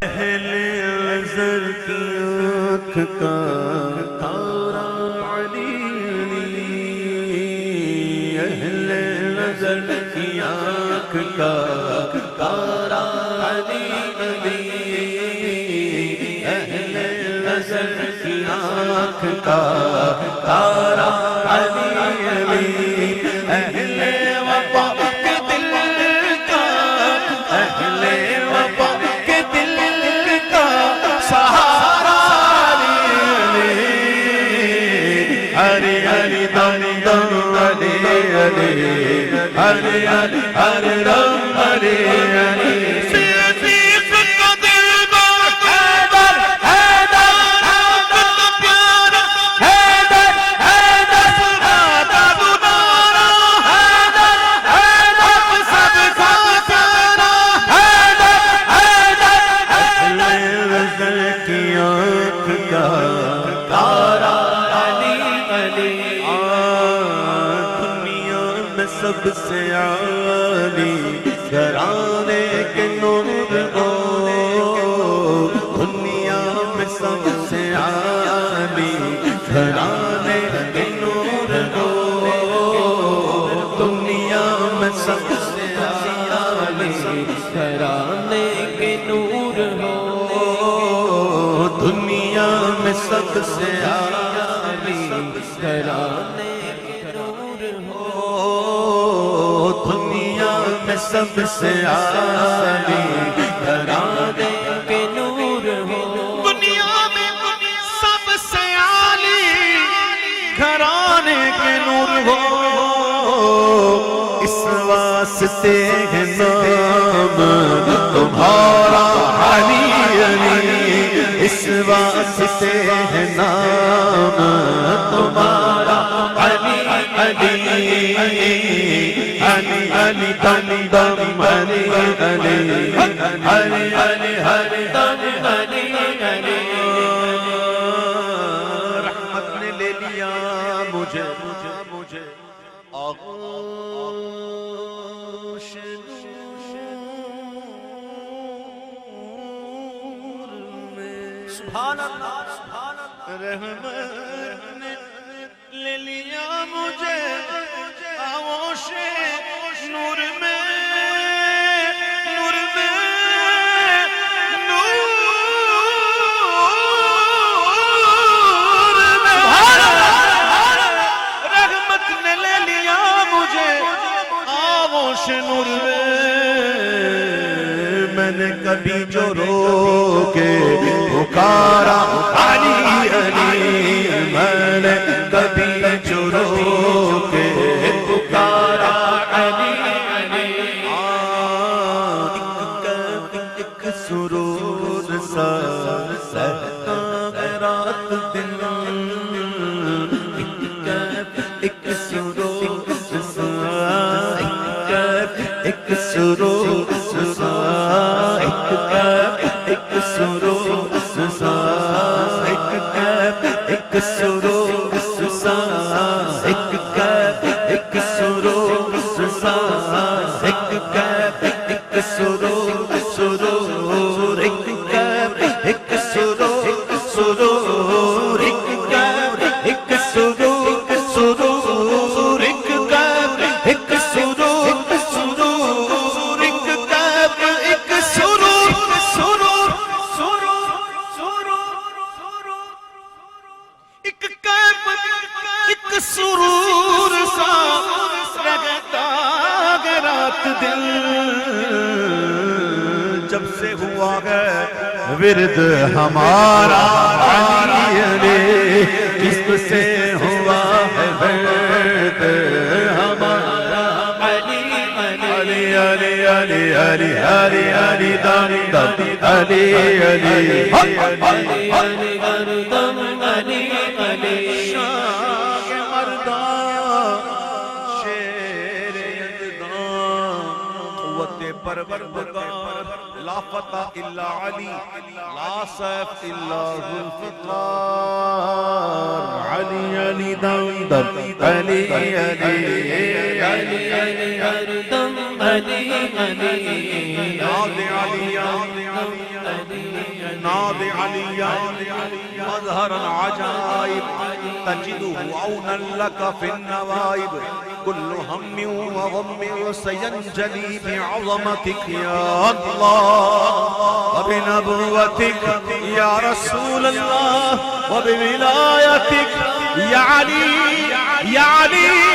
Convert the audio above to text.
اہل نظر کی آنکھ کا تارا علی علی، اہل نظر کی آنکھ کا تارا علی علی، اہل نظر کی آنکھ کا تارا علی علی، اہل وفا کے دل کا، اہل وفا کے دل کا سہارا علی علی، علی دم دم علی علی، علی علی ہر دم علی علی، سب سے عالی گھرانے کے نور ہو، دنیا میں سب سے عالی گھرانے کے نور ہو، دنیا میں سب سے عالی گھرانے کے نور ہو، دنیا میں سب سے عالی گھرانے سب سے عالی گھرانے کے نور ہو، دنیا میں سب سے عالی گھرانے کے نور ہو، اس واسطے ہے نام تمہارا علی علی، اس واسطے ہے نام تمہارا علی علی، علی علی دم دم علی علی، علی علی ہر دم علی علی، رحمت نے لے لیا مجھے آغوش نور میں، سبحان اللہ رحمت نے لے لیا مجھے آغوش نور میں، نور میں، نور میں، رحمت نے لے لیا مجھے آغوش نور میں، میں نے کبھی جو رو کے پکارا علی علی، میں نے کبھی جو رو کے پکارا علی علی، ایک سرور سا سہتا ہے رات دن، ایک سرور سا، ایک سرور سا، ایک سرور سا، ایک سرور سا، ایک ایک سرور سا، ایک ایک سرور سرور، ایک ایک سرور سرور، ایک ایک سرور سرور، ایک ایک سرور سرور، ایک ایک سرور سرور سرور، ایک ایک سرور سا رہتا ہے رات دل، جب سے ہوا ہے ورد ہمارا علی علی، کس سے ہوا ہے ورد ہمارا علی علی، علی علی علی علی علی دم دم علی علی، علی علی ہر دم علی علی، شاہ مردان شیر یزدان قوت پروردگار، لا فتح الا علی، لا سیف الا ذوالفقار، علی علی دم دم علی علی، علی علی ہر دم علی علی، یاد علی یاد علی ناض عليا مظهر العجائب تجده عونا لك في النوائب كل هم وغم سينجلي بعظمتك يا الله وبنبوتك يا رسول الله وبولايتك يا علي يا علي